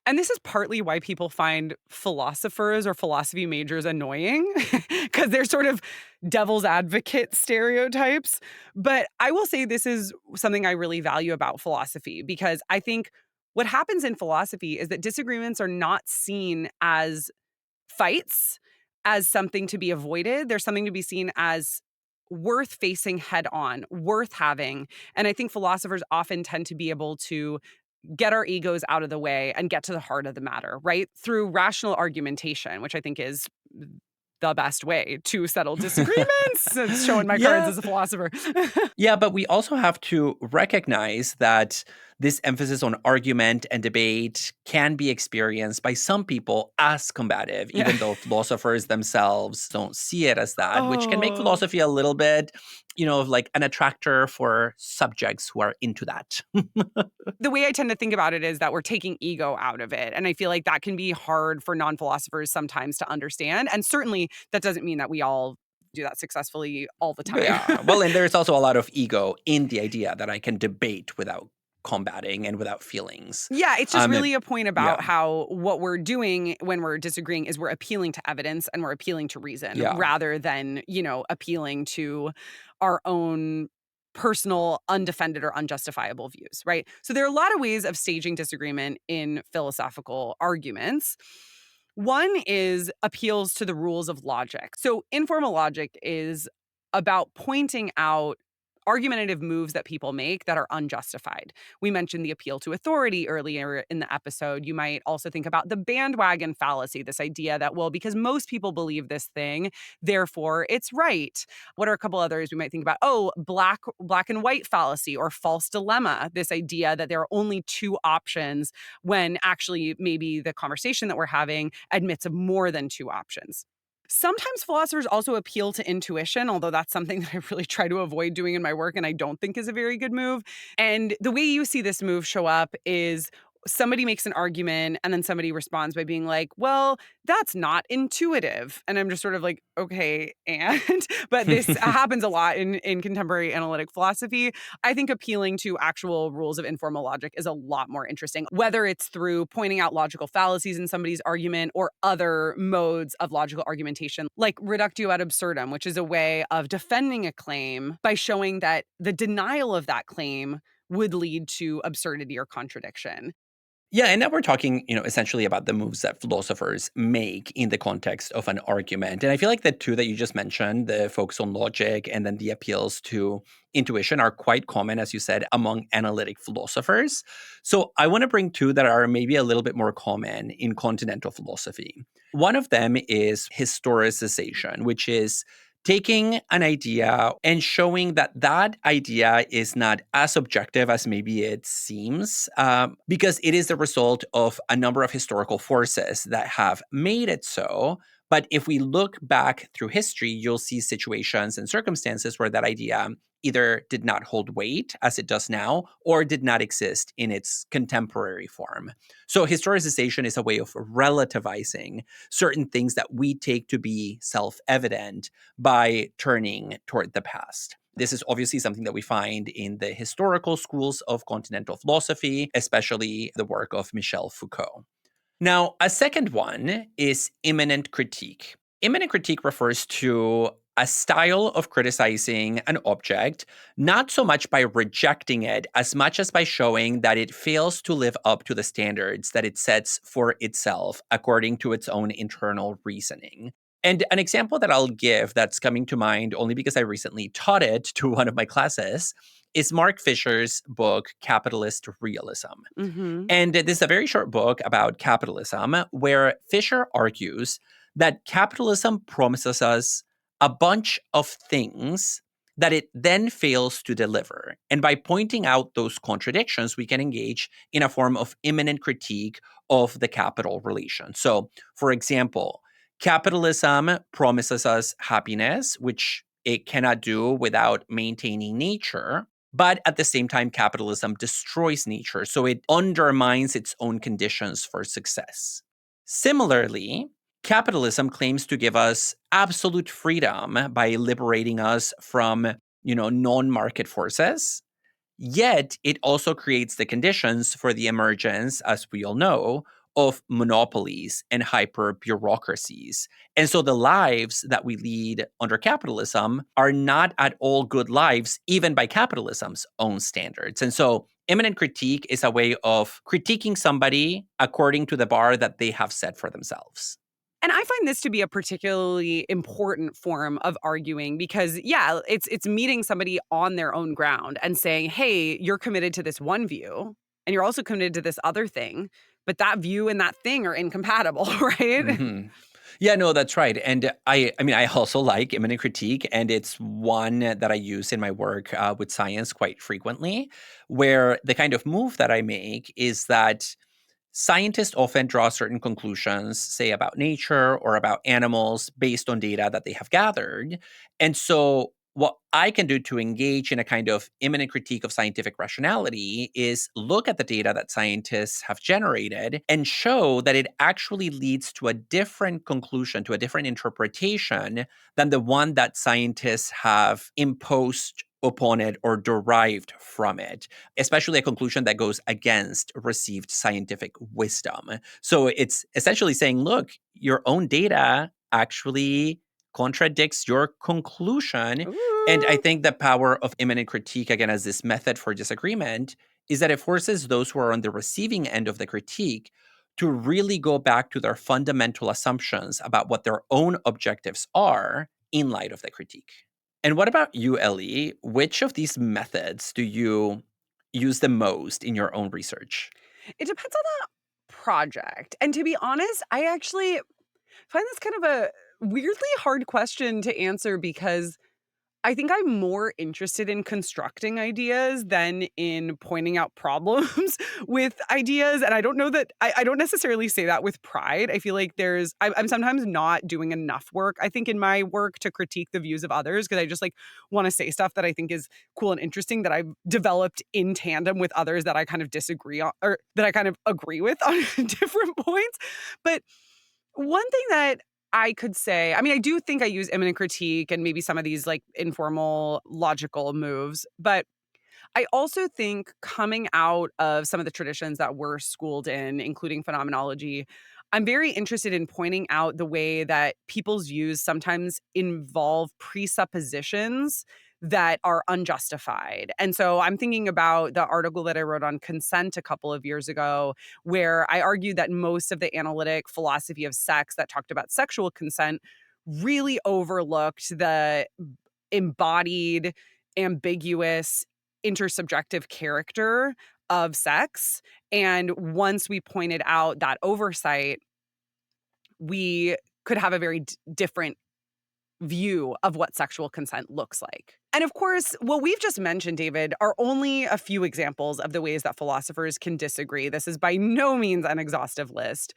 And this is partly why people find philosophers or philosophy majors annoying, because they're sort of devil's advocate stereotypes. But I will say this is something I really value about philosophy, because I think what happens in philosophy is that disagreements are not seen as fights, as something to be avoided. There's something to be seen as worth facing head on, worth having. And I think philosophers often tend to be able to get our egos out of the way and get to the heart of the matter, right? Through rational argumentation, which I think is the best way to settle disagreements. It's showing my cards Yeah. as a philosopher. Yeah, but we also have to recognize that this emphasis on argument and debate can be experienced by some people as combative, Yeah. even though philosophers themselves don't see it as that, which can make Oh. philosophy a little bit, like an attractor for subjects who are into that. The way I tend to think about it is that we're taking ego out of it. And I feel like that can be hard for non-philosophers sometimes to understand. And certainly that doesn't mean that we all do that successfully all the time. Yeah. Well, and there's also a lot of ego in the idea that I can debate without combating and without feelings. Yeah, it's just really a point Yeah. about how what we're doing when we're disagreeing is we're appealing to evidence and we're appealing to reason Yeah. rather than, appealing to our own personal, undefended or unjustifiable views, right? So there are a lot of ways of staging disagreement in philosophical arguments. One is appeals to the rules of logic. So informal logic is about pointing out argumentative moves that people make that are unjustified. We mentioned the appeal to authority earlier in the episode. You might also think about the bandwagon fallacy, this idea that, well, because most people believe this thing, therefore it's right. What are a couple others we might think about? Oh, black and white fallacy or false dilemma, this idea that there are only two options when actually maybe the conversation that we're having admits of more than two options. Sometimes philosophers also appeal to intuition, although that's something that I really try to avoid doing in my work and I don't think is a very good move. And the way you see this move show up is somebody makes an argument and then somebody responds by being like, well, that's not intuitive. And I'm just sort of like, okay, and but this happens a lot in contemporary analytic philosophy. I think appealing to actual rules of informal logic is a lot more interesting, whether it's through pointing out logical fallacies in somebody's argument or other modes of logical argumentation, like reductio ad absurdum, which is a way of defending a claim by showing that the denial of that claim would lead to absurdity or contradiction. Yeah, and now we're talking, essentially about the moves that philosophers make in the context of an argument. And I feel like the two that you just mentioned, the focus on logic and then the appeals to intuition, are quite common, as you said, among analytic philosophers. So I want to bring two that are maybe a little bit more common in continental philosophy. One of them is historicization, which is taking an idea and showing that that idea is not as objective as maybe it seems, because it is the result of a number of historical forces that have made it so. But if we look back through history, you'll see situations and circumstances where that idea either did not hold weight as it does now or did not exist in its contemporary form. So historicization is a way of relativizing certain things that we take to be self-evident by turning toward the past. This is obviously something that we find in the historical schools of continental philosophy, especially the work of Michel Foucault. Now, a second one is imminent critique. Imminent critique refers to a style of criticizing an object, not so much by rejecting it, as much as by showing that it fails to live up to the standards that it sets for itself according to its own internal reasoning. And an example that I'll give that's coming to mind only because I recently taught it to one of my classes is Mark Fisher's book, Capitalist Realism. Mm-hmm. And this is a very short book about capitalism where Fisher argues that capitalism promises us a bunch of things that it then fails to deliver. And by pointing out those contradictions, we can engage in a form of imminent critique of the capital relation. So, for example, capitalism promises us happiness, which it cannot do without maintaining nature. But at the same time, capitalism destroys nature, so it undermines its own conditions for success. Similarly, capitalism claims to give us absolute freedom by liberating us from, non-market forces. Yet, it also creates the conditions for the emergence, as we all know, of monopolies and hyper bureaucracies. And so the lives that we lead under capitalism are not at all good lives, even by capitalism's own standards. And so imminent critique is a way of critiquing somebody according to the bar that they have set for themselves. And I find this to be a particularly important form of arguing because, yeah, it's meeting somebody on their own ground and saying, hey, you're committed to this one view and you're also committed to this other thing, but that view and that thing are incompatible, right? Mm-hmm. Yeah, no, that's right. And I mean, I also like imminent critique, and it's one that I use in my work with science quite frequently, where the kind of move that I make is that scientists often draw certain conclusions, say about nature or about animals, based on data that they have gathered. And so, what I can do to engage in a kind of imminent critique of scientific rationality is look at the data that scientists have generated and show that it actually leads to a different conclusion, to a different interpretation than the one that scientists have imposed upon it or derived from it, especially a conclusion that goes against received scientific wisdom. So it's essentially saying, look, your own data actually contradicts your conclusion. And I Ooh. think the power of imminent critique, again, as this method for disagreement, is that it forces those who are on the receiving end of the critique to really go back to their fundamental assumptions about what their own objectives are in light of the critique. And what about you, Ellie? Which of these methods do you use the most in your own research? It depends on the project. And to be honest, I actually find this kind of a weirdly hard question to answer because I think I'm more interested in constructing ideas than in pointing out problems with ideas. And I don't know that I don't necessarily say that with pride. I feel like I'm sometimes not doing enough work, I think, in my work to critique the views of others because I just like want to say stuff that I think is cool and interesting that I've developed in tandem with others that I kind of disagree on or that I kind of agree with on different points. But one thing that I could say, I mean, I do think I use imminent critique and maybe some of these like informal logical moves, but I also think coming out of some of the traditions that we're schooled in, including phenomenology, I'm very interested in pointing out the way that people's views sometimes involve presuppositions that are unjustified. And so I'm thinking about the article that I wrote on consent a couple of years ago, where I argued that most of the analytic philosophy of sex that talked about sexual consent really overlooked the embodied, ambiguous, intersubjective character of sex. And once we pointed out that oversight, we could have a very different view of what sexual consent looks like. And of course, what we've just mentioned, David, are only a few examples of the ways that philosophers can disagree. This is by no means an exhaustive list.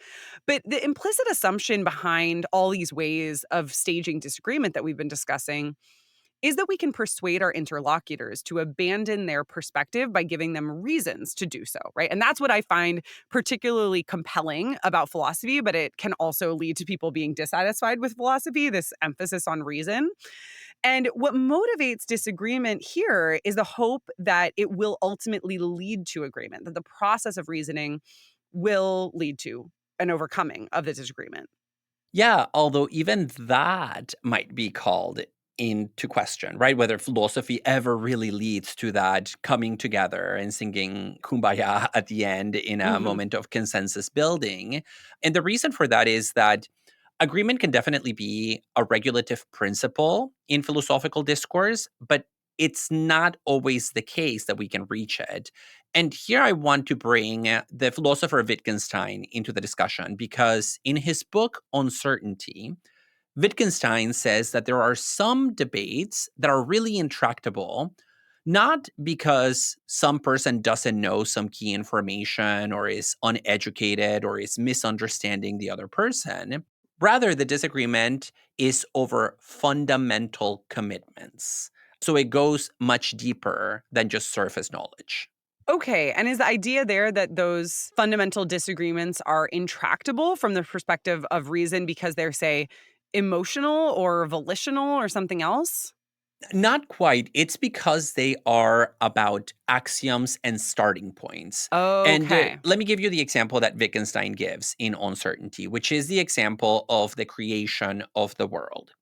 But the implicit assumption behind all these ways of staging disagreement that we've been discussing is that we can persuade our interlocutors to abandon their perspective by giving them reasons to do so, right? And that's what I find particularly compelling about philosophy, but it can also lead to people being dissatisfied with philosophy, this emphasis on reason. And what motivates disagreement here is the hope that it will ultimately lead to agreement, that the process of reasoning will lead to an overcoming of the disagreement. Yeah, although even that might be called into question, right? Whether philosophy ever really leads to that coming together and singing Kumbaya at the end in a Mhm. moment of consensus building. And the reason for that is that agreement can definitely be a regulative principle in philosophical discourse, but it's not always the case that we can reach it. And here I want to bring the philosopher Wittgenstein into the discussion because in his book Uncertainty, Wittgenstein says that there are some debates that are really intractable, not because some person doesn't know some key information or is uneducated or is misunderstanding the other person. Rather, the disagreement is over fundamental commitments. So it goes much deeper than just surface knowledge. Okay, and is the idea there that those fundamental disagreements are intractable from the perspective of reason because they're, say, emotional or volitional or something else? Not quite. It's because they are about axioms and starting points. And Okay. let me give you the example that Wittgenstein gives in Uncertainty, which is the example of the creation of the world.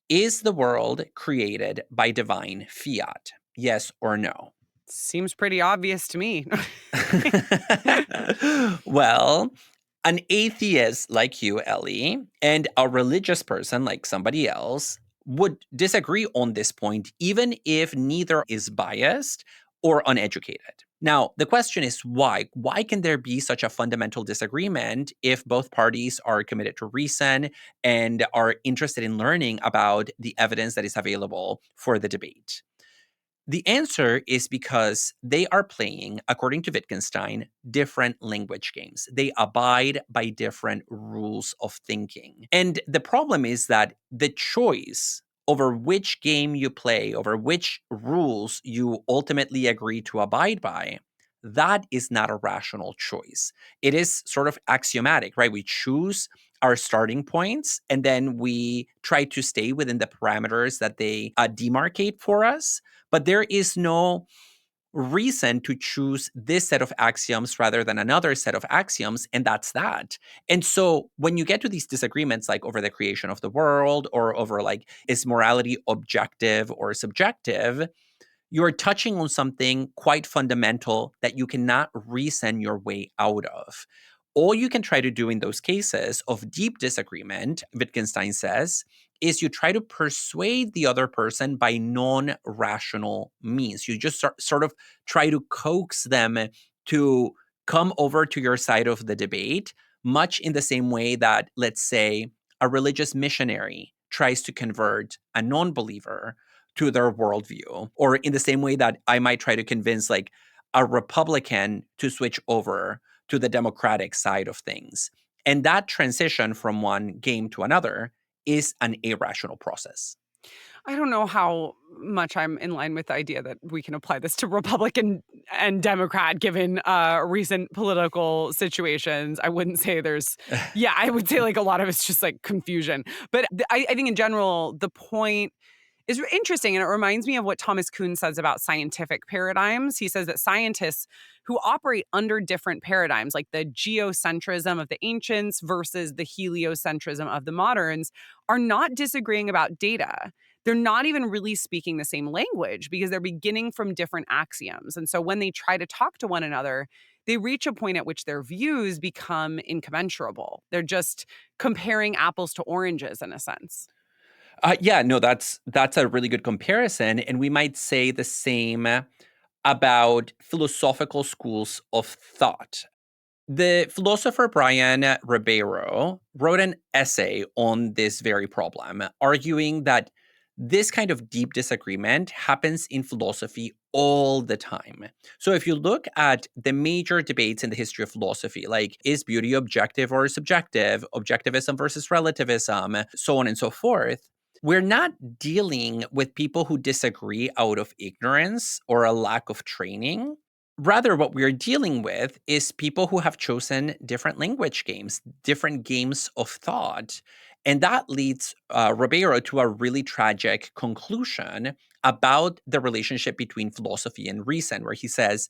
Is the world created by divine fiat? Yes or no? Seems pretty obvious to me. Well, an atheist like you, Ellie, and a religious person like somebody else would disagree on this point, even if neither is biased or uneducated. Now, the question is why? Why can there be such a fundamental disagreement if both parties are committed to reason and are interested in learning about the evidence that is available for the debate? The answer is because they are playing, according to Wittgenstein, different language games. They abide by different rules of thinking. And the problem is that the choice over which game you play, over which rules you ultimately agree to abide by, that is not a rational choice. It is sort of axiomatic, right? We choose our starting points and then we try to stay within the parameters that they demarcate for us. But there is no reason to choose this set of axioms rather than another set of axioms, and that's that. And so when you get to these disagreements, like over the creation of the world or over like, is morality objective or subjective, you're touching on something quite fundamental that you cannot reason your way out of. All you can try to do in those cases of deep disagreement, Wittgenstein says, is you try to persuade the other person by non-rational means. You just sort of try to coax them to come over to your side of the debate, much in the same way that, let's say, a religious missionary tries to convert a non-believer to their worldview, or in the same way that I might try to convince like a Republican to switch over to the Democratic side of things. And that transition from one game to another is an irrational process. I don't know how much I'm in line with the idea that we can apply this to Republican and Democrat given recent political situations. I wouldn't say I would say like a lot of it's just like confusion. But I think in general, the point is interesting, and it reminds me of what Thomas Kuhn says about scientific paradigms. He says that scientists who operate under different paradigms, like the geocentrism of the ancients versus the heliocentrism of the moderns, are not disagreeing about data. They're not even really speaking the same language because they're beginning from different axioms. And so when they try to talk to one another, they reach a point at which their views become incommensurable. They're just comparing apples to oranges in a sense. That's a really good comparison. And we might say the same about philosophical schools of thought. The philosopher Brian Ribeiro wrote an essay on this very problem, arguing that this kind of deep disagreement happens in philosophy all the time. So if you look at the major debates in the history of philosophy, like is beauty objective or subjective, objectivism versus relativism, so on and so forth, we're not dealing with people who disagree out of ignorance or a lack of training. Rather, what we're dealing with is people who have chosen different language games, different games of thought. And that leads Ribeiro to a really tragic conclusion about the relationship between philosophy and reason, where he says,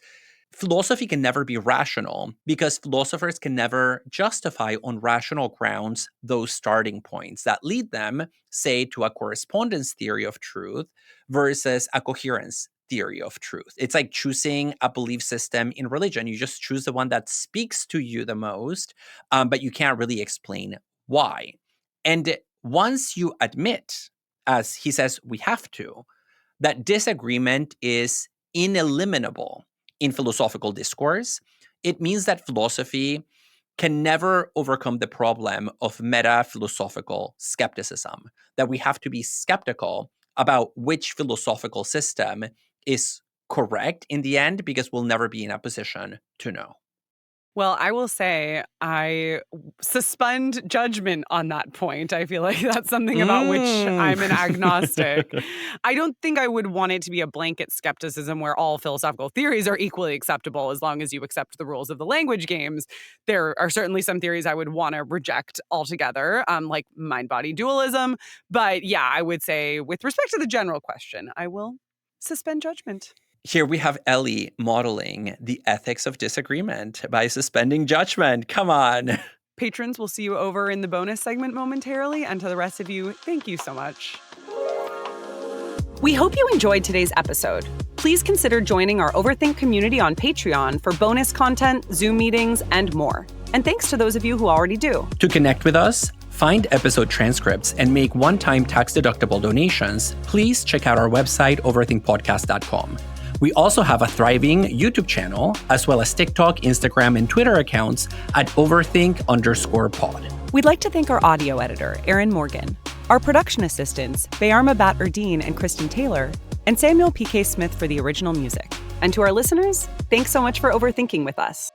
philosophy can never be rational because philosophers can never justify on rational grounds those starting points that lead them, say, to a correspondence theory of truth versus a coherence theory of truth. It's like choosing a belief system in religion. You just choose the one that speaks to you the most, but you can't really explain why. And once you admit, as he says we have to, that disagreement is ineliminable in philosophical discourse, it means that philosophy can never overcome the problem of meta-philosophical skepticism, that we have to be skeptical about which philosophical system is correct in the end, because we'll never be in a position to know. Well, I will say I suspend judgment on that point. I feel like that's something about which I'm an agnostic. I don't think I would want it to be a blanket skepticism where all philosophical theories are equally acceptable as long as you accept the rules of the language games. There are certainly some theories I would want to reject altogether, like mind-body dualism. But yeah, I would say with respect to the general question, I will suspend judgment. Here we have Ellie modeling the ethics of disagreement by suspending judgment. Come on. Patrons, will see you over in the bonus segment momentarily. And to the rest of you, thank you so much. We hope you enjoyed today's episode. Please consider joining our Overthink community on Patreon for bonus content, Zoom meetings, and more. And thanks to those of you who already do. To connect with us, find episode transcripts, and make one-time tax-deductible donations, please check out our website, overthinkpodcast.com. We also have a thriving YouTube channel, as well as TikTok, Instagram, and Twitter accounts at overthink_pod. We'd like to thank our audio editor, Aaron Morgan, our production assistants, Bayarma Bat-Erdine and Kristen Taylor, and Samuel P.K. Smith for the original music. And to our listeners, thanks so much for overthinking with us.